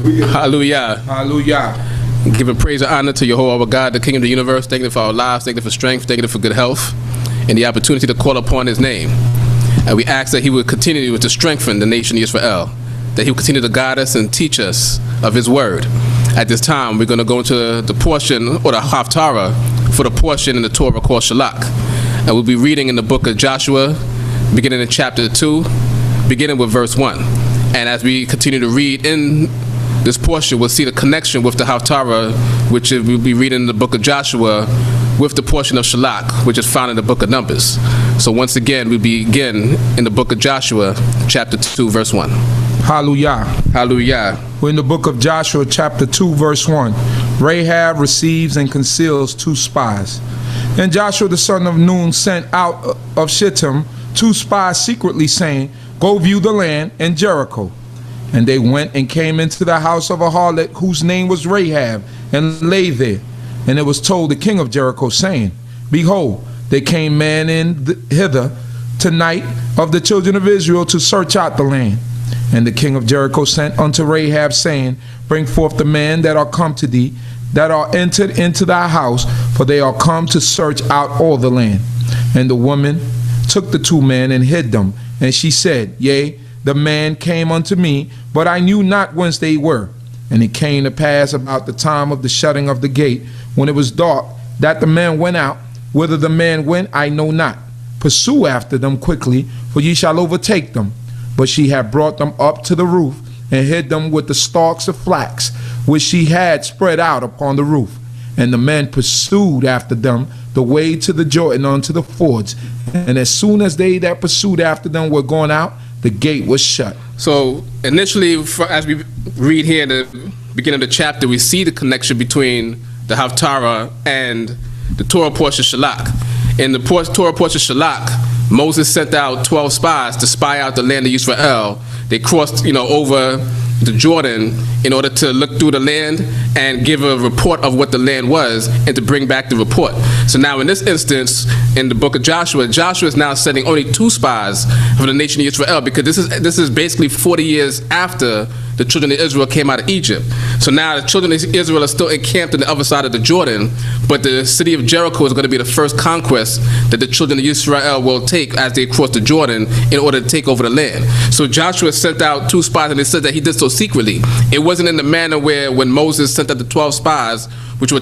Hallelujah. Hallelujah. Giving praise and honor to Jehovah our God, the King of the universe. Thank you for our lives. Thank you for strength. Thank you for good health and the opportunity to call upon his name. And we ask that he would continue to strengthen the nation of Israel, that he will continue to guide us and teach us of his word. At this time, we're going to go into the portion, or the Haftorah, for the portion in the Torah called Shelak. And we'll be reading in the book of Joshua, beginning in chapter 2, beginning with verse 1. And as we continue to read in this portion, we'll see the connection with the Haftorah, which we'll be reading in the book of Joshua, with the portion of Shelak, which is found in the book of Numbers. So once again, we begin in the book of Joshua, chapter 2, verse 1. Hallelujah. Hallelujah. We're in the book of Joshua, chapter 2, verse 1. Rahab receives and conceals 2 spies. And Joshua the son of Nun sent out of Shittim 2 spies secretly, saying, Go view the land and Jericho. And they went and came into the house of a harlot whose name was Rahab, and lay there. And it was told the king of Jericho, saying, Behold, there came men in hither tonight of the children of Israel to search out the land. And the king of Jericho sent unto Rahab, saying, Bring forth the men that are come to thee, that are entered into thy house, for they are come to search out all the land. And the woman took the 2 men and hid them. And she said, Yea, the man came unto me, but I knew not whence they were. And it came to pass about the time of the shutting of the gate, when it was dark, that the man went out. Whither the man went, I know not. Pursue after them quickly, for ye shall overtake them. But she had brought them up to the roof, and hid them with the stalks of flax, which she had spread out upon the roof. And the men pursued after them the way to the Jordan unto the fords. And as soon as they that pursued after them were gone out, the gate was shut. So initially, as we read here in the beginning of the chapter, we see the connection between the Haftorah and the Torah portion Shelak. In the Torah portion Shelak, Moses sent out 12 spies to spy out the land of Israel. They crossed, over the Jordan in order to look through the land and give a report of what the land was and to bring back the report. So now in this instance, in the book of Joshua, Joshua is now sending only 2 spies from the nation of Israel, because this is basically 40 years after the children of Israel came out of Egypt. So now the children of Israel are still encamped on the other side of the Jordan, but the city of Jericho is going to be the first conquest that the children of Israel will take as they cross the Jordan in order to take over the land. So Joshua sent out 2 spies, and it said that he did so secretly. It wasn't in the manner where when Moses sent out the 12 spies, which were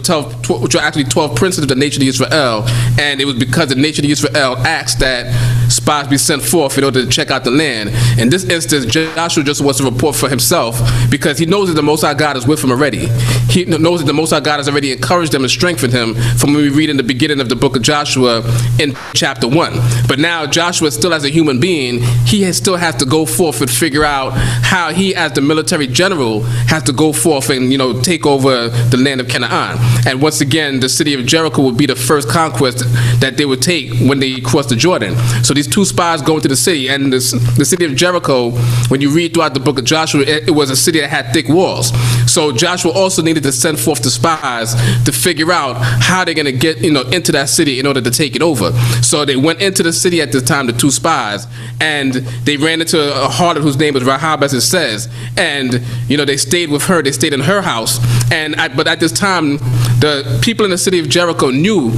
actually 12 princes of the nation of Israel, and it was because the nation of Israel asked that spies be sent forth in order to check out the land. In this instance, Joshua just wants to report for himself, because he knows that the Most High God is with him already. He knows that the Most High God has already encouraged him and strengthened him from when we read in the beginning of the book of Joshua in chapter 1. But now Joshua, still as a human being, he still has to go forth and figure out how he, as the military general, has to go forth and take over the land of Canaan. And once again, the city of Jericho would be the first conquest that they would take when they crossed the Jordan. So these 2 spies go into the city, and the city of Jericho, when you read throughout the book of Joshua, it was a city that had thick walls. So Joshua also needed to send forth the spies to figure out how they're going to get into that city in order to take it over. So they went into the city at this time, the 2 spies, and they ran into a harlot whose name was Rahab, as it says, and they stayed with her. They stayed in her house, but at this time, the people in the city of Jericho knew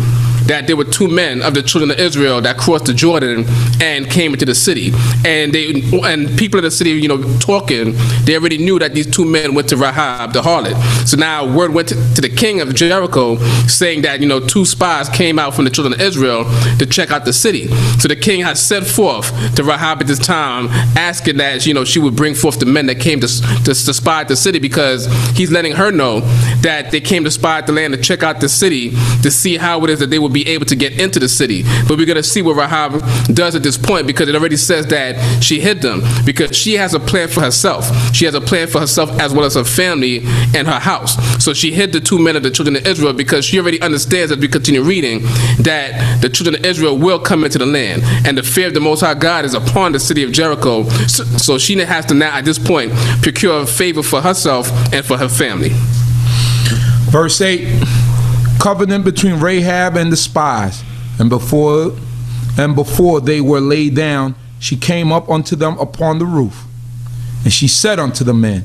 that there were 2 men of the children of Israel that crossed the Jordan and came into the city. And people in the city, talking, they already knew that these 2 men went to Rahab, the harlot. So now word went to the king of Jericho, saying that, 2 spies came out from the children of Israel to check out the city. So the king had sent forth to Rahab at this time, asking that, she would bring forth the men that came to spy out the city, because he's letting her know that they came to spy out the land, to check out the city, to see how it is that they would be able to get into the city. But we're going to see what Rahab does at this point, because it already says that she hid them, because she has a plan for herself. She has a plan for herself as well as her family and her house. So she hid the 2 men of the children of Israel, because she already understands, as we continue reading, that the children of Israel will come into the land, and the fear of the Most High God is upon the city of Jericho. So she has to now, at this point, procure a favor for herself and for her family. Verse 8. Covenant between Rahab and the spies. And before they were laid down, she came up unto them upon the roof. And she said unto the men,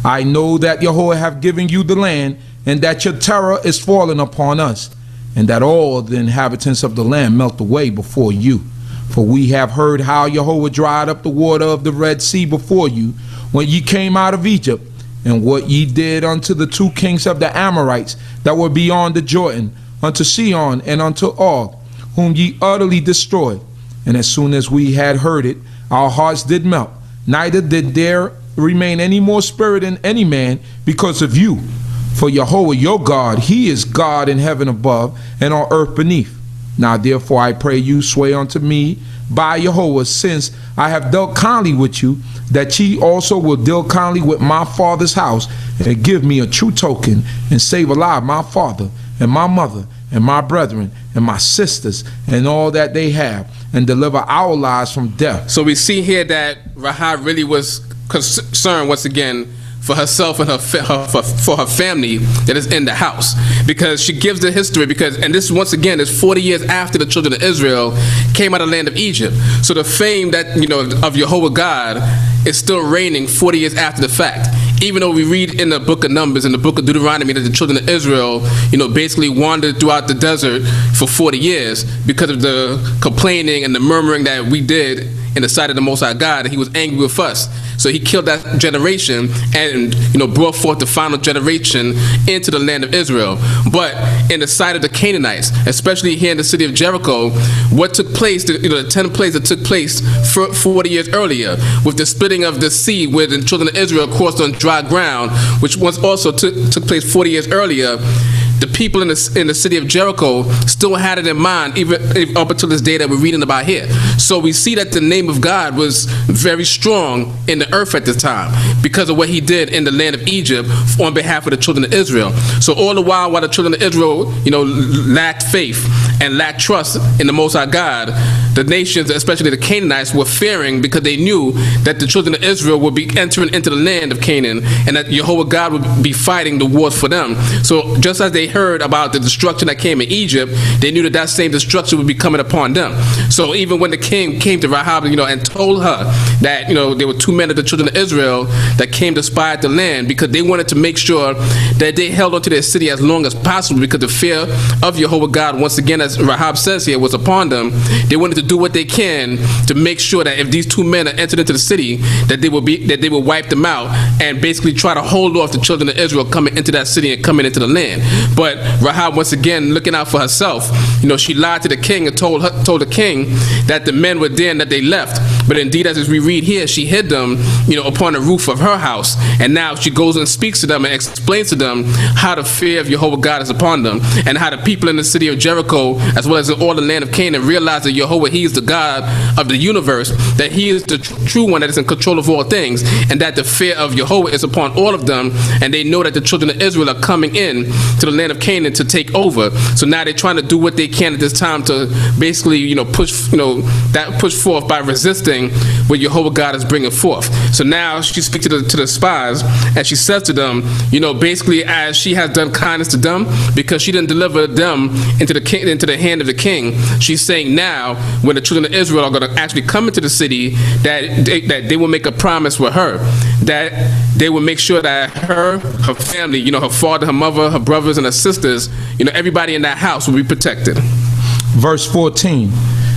I know that Yahweh have given you the land, and that your terror is fallen upon us, and that all the inhabitants of the land melt away before you. For we have heard how Yahweh dried up the water of the Red Sea before you when ye came out of Egypt, and what ye did unto the two kings of the Amorites that were beyond the Jordan, unto Sihon and unto Og, whom ye utterly destroyed. And as soon as we had heard it, our hearts did melt, neither did there remain any more spirit in any man because of you. For Yahweh your God, he is God in heaven above and on earth beneath. Now therefore I pray you, swear unto me by Yahweh, since I have dealt kindly with you, that ye also will deal kindly with my father's house, and give me a true token, and save alive my father and my mother and my brethren and my sisters and all that they have, and deliver our lives from death. So we see here that Rahab really was concerned once again for herself and for her family that is in the house, because she gives the history, and this once again is 40 years after the children of Israel came out of the land of Egypt. So the fame that of Jehovah God is still reigning 40 years after the fact. Even though we read in the book of Numbers, in the book of Deuteronomy, that the children of Israel, basically wandered throughout the desert for 40 years because of the complaining and the murmuring that we did in the sight of the Most High God, and he was angry with us. So he killed that generation and brought forth the final generation into the land of Israel. But in the sight of the Canaanites, especially here in the city of Jericho, what took place, the 10 plagues that took place 40 years earlier, with the splitting of the sea where the children of Israel crossed on dry ground, which was also took place 40 years earlier, the people in the city of Jericho still had it in mind, even up until this day that we're reading about here. So we see that the name of God was very strong in the earth at this time because of what he did in the land of Egypt on behalf of the children of Israel. So all the while the children of Israel, lacked faith and lacked trust in the Most High God, the nations, especially the Canaanites, were fearing because they knew that the children of Israel would be entering into the land of Canaan, and that Jehovah God would be fighting the wars for them. So just as they heard about the destruction that came in Egypt, they knew that that same destruction would be coming upon them. So even when the king came to Rahab, and told her that, there were 2 men of the children of Israel that came to spy out the land, because they wanted to make sure that they held onto their city as long as possible, because the fear of Jehovah God, once again, as Rahab says here, was upon them. They wanted to do what they can to make sure that if these 2 men are entered into the city, that they will wipe them out and basically try to hold off the children of Israel coming into that city and coming into the land. But Rahab, once again, looking out for herself, she lied to the king and told the king that the men were there and that they left. But indeed, as we read here, she hid them, upon the roof of her house. And now she goes and speaks to them and explains to them how the fear of Jehovah God is upon them, and how the people in the city of Jericho, as well as in all the land of Canaan, realize that Jehovah, he is the God of the universe, that he is the true one that is in control of all things, and that the fear of Jehovah is upon all of them. And they know that the children of Israel are coming in to the land of Canaan to take over. So now they're trying to do what they can at this time to basically, push forth by resisting what Jehovah God is bringing forth. So now she speaks to the spies, and she says to them, basically, as she has done kindness to them, because she didn't deliver them into the hand of the king, she's saying now, when the children of Israel are going to actually come into the city, that they will make a promise with her, that they will make sure that her family, her father, her mother, her brothers, and her sisters, everybody in that house will be protected. Verse 14,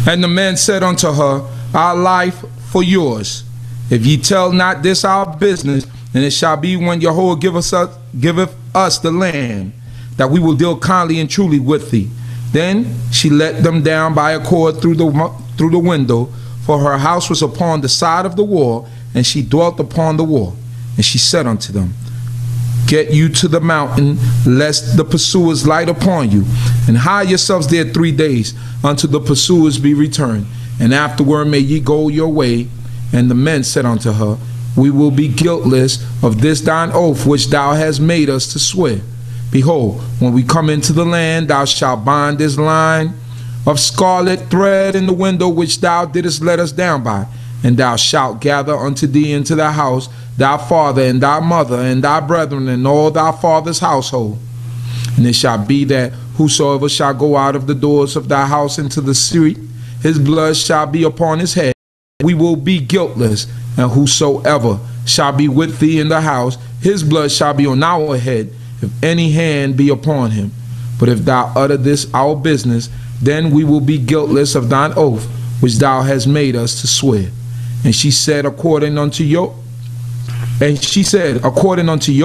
and the men said unto her, our life for yours. If ye tell not this our business, and it shall be when Jehovah giveth us the land, that we will deal kindly and truly with thee. Then she let them down by a cord through the window, for her house was upon the side of the wall, and she dwelt upon the wall. And she said unto them, get you to the mountain, lest the pursuers light upon you, and hide yourselves there 3 days, until the pursuers be returned, and afterward may ye go your way. And the men said unto her, we will be guiltless of this thine oath which thou hast made us to swear. Behold, when we come into the land, thou shalt bind this line of scarlet thread in the window which thou didst let us down by, and thou shalt gather unto thee into thy house thy father and thy mother and thy brethren and all thy father's household. And it shall be that whosoever shall go out of the doors of thy house into the street, his blood shall be upon his head. We will be guiltless, and whosoever shall be with thee in the house, his blood shall be on our head, if any hand be upon him. But if thou utter this our business, then we will be guiltless of thine oath, which thou hast made us to swear. And she said, according unto your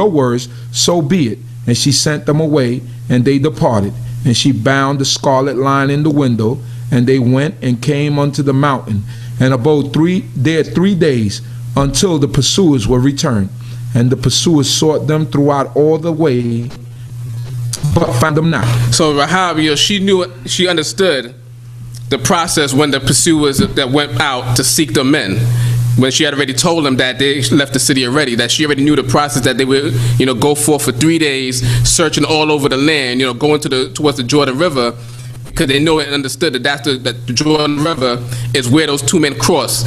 words, so be it. And she sent them away, and they departed. And she bound the scarlet line in the window, and they went and came unto the mountain, and abode there 3 days, until the pursuers were returned. And the pursuers sought them throughout all the way, but found them not. So Rahab, she understood the process when the pursuers that went out to seek the men, when she had already told them that they left the city already, that she already knew the process, that they would, go forth for 3 days, searching all over the land, going towards the Jordan River, because they know and understood that the Jordan River is where those two men cross,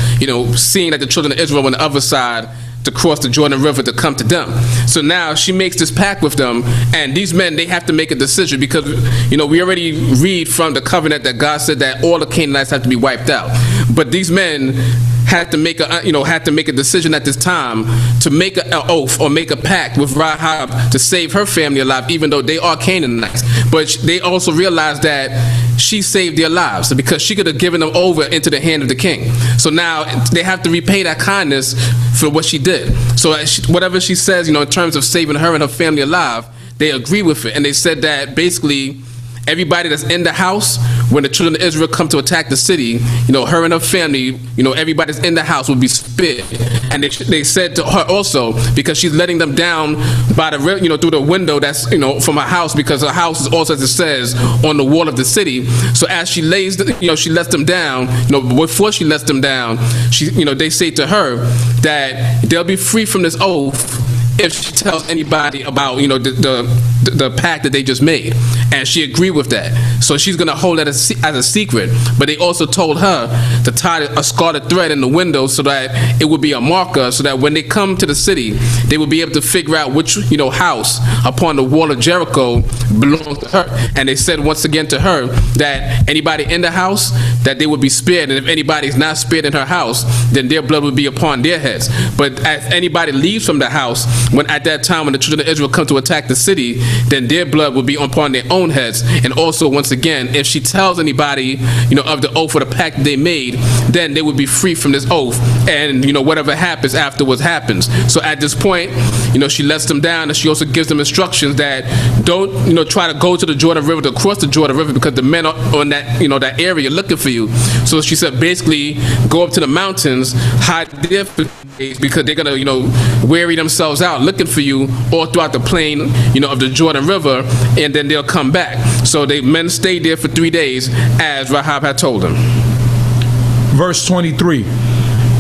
seeing that the children of Israel on the other side to cross the Jordan River to come to them. So now she makes this pact with them, and these men, they have to make a decision, because we already read from the covenant that God said that all the Canaanites have to be wiped out. But these men had to make a decision at this time to make an oath or make a pact with Rahab to save her family alive, even though they are Canaanites. But they also realized that she saved their lives, because she could have given them over into the hand of the king. So now they have to repay that kindness for what she did. So whatever she says, in terms of saving her and her family alive, they agree with it. And they said that basically everybody that's in the house, when the children of Israel come to attack the city, her and her family, everybody that's in the house will be spared. And they said to her also, because she's letting them down by the, through the window that's, from her house, because her house is also, as it says, on the wall of the city. So as she lays, she lets them down, before she lets them down, they say to her that they'll be free from this oath if she tells anybody about the pact that they just made. And she agreed with that. So she's going to hold that as a secret. But they also told her to tie a scarlet thread in the window so that it would be a marker, so that when they come to the city, they would be able to figure out which house upon the wall of Jericho belongs to her. And they said once again to her that anybody in the house, that they would be spared. And if anybody's not spared in her house, then their blood would be upon their heads. But if anybody leaves from the house, at that time when the children of Israel come to attack the city, then their blood will be upon their own heads. And also, once again, if she tells anybody, of the oath or the pact they made, then they would be free from this oath. And, whatever happens afterwards happens. So at this point, she lets them down, and she also gives them instructions that don't, try to go to the Jordan River, to cross the Jordan River, because the men are on that, that area looking for you. So she said, basically, go up to the mountains, hide there for days, because they're going to, weary themselves out looking for you all throughout the plain, of the Jordan River, and then they'll come back. So the men stayed there for 3 days, as Rahab had told them. Verse 23.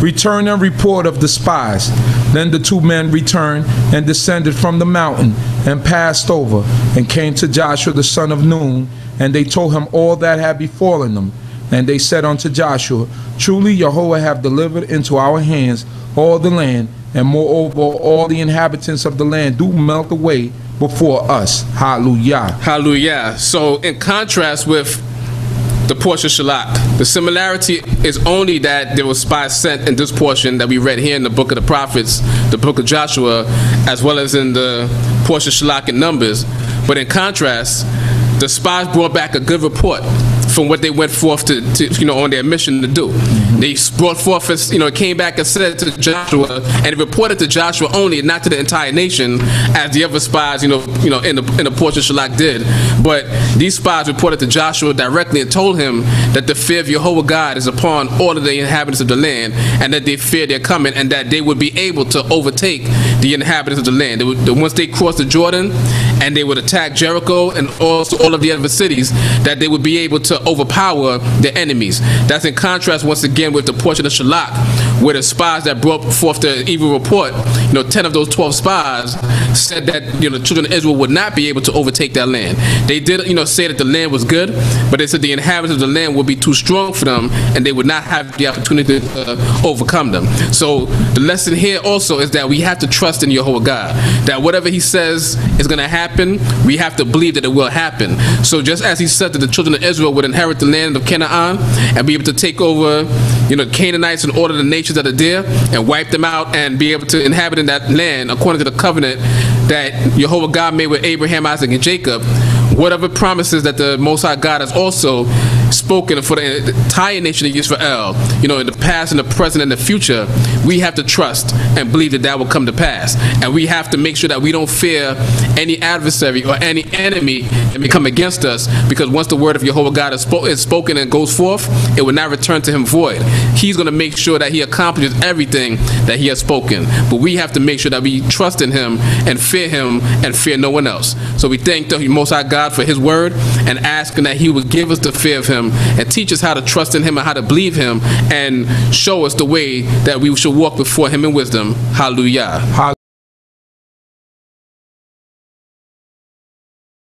Return and report of the spies. Then the two men returned and descended from the mountain and passed over and came to Joshua the son of Nun, and they told him all that had befallen them. And they said unto Joshua, truly Jehovah hath delivered into our hands all the land, and moreover all the inhabitants of the land do melt away before us. Hallelujah. Hallelujah. So in contrast with the portion Shelak, the similarity is only that there were spies sent in this portion that we read here in the book of the prophets, the book of Joshua, as well as in the portion Shelak in Numbers. But in contrast, the spies brought back a good report from what they went forth to on their mission to do. They brought forth, it came back and said to Joshua, and it reported to Joshua only, not to the entire nation, as the other spies, in the portion Shelak did. But these spies reported to Joshua directly and told him that the fear of Jehovah God is upon all of the inhabitants of the land, and that they fear their coming, and that they would be able to overtake the inhabitants of the land. Once they crossed the Jordan, and they would attack Jericho and also all of the other cities, that they would be able to overpower their enemies. That's in contrast once again with the portion of Shelak, where the spies that brought forth the evil report, 10 of those 12 spies said that the children of Israel would not be able to overtake that land. They did say that the land was good, but they said the inhabitants of the land would be too strong for them, and they would not have the opportunity to overcome them. So the lesson here also is that we have to trust in Jehovah God, that whatever he says is going to happen, we have to believe that it will happen. So just as he said that the children of Israel would inherit the land of Canaan and be able to take over Canaanites and all of the nations that are there and wipe them out and be able to inhabit in that land according to the covenant that Jehovah God made with Abraham, Isaac, and Jacob, whatever promises that the Most High God has also spoken for the entire nation of Israel, in the past, in the present, and the future, we have to trust and believe that that will come to pass. And we have to make sure that we don't fear any adversary or any enemy that may come against us, because once the word of Jehovah God is spoken and goes forth, it will not return to him void. He's going to make sure that he accomplishes everything that he has spoken. But we have to make sure that we trust in him and fear no one else. So we thank the Most High God for his word and asking that he would give us the fear of him and teach us how to trust in him and how to believe him and show us the way that we should walk before him in wisdom. Hallelujah.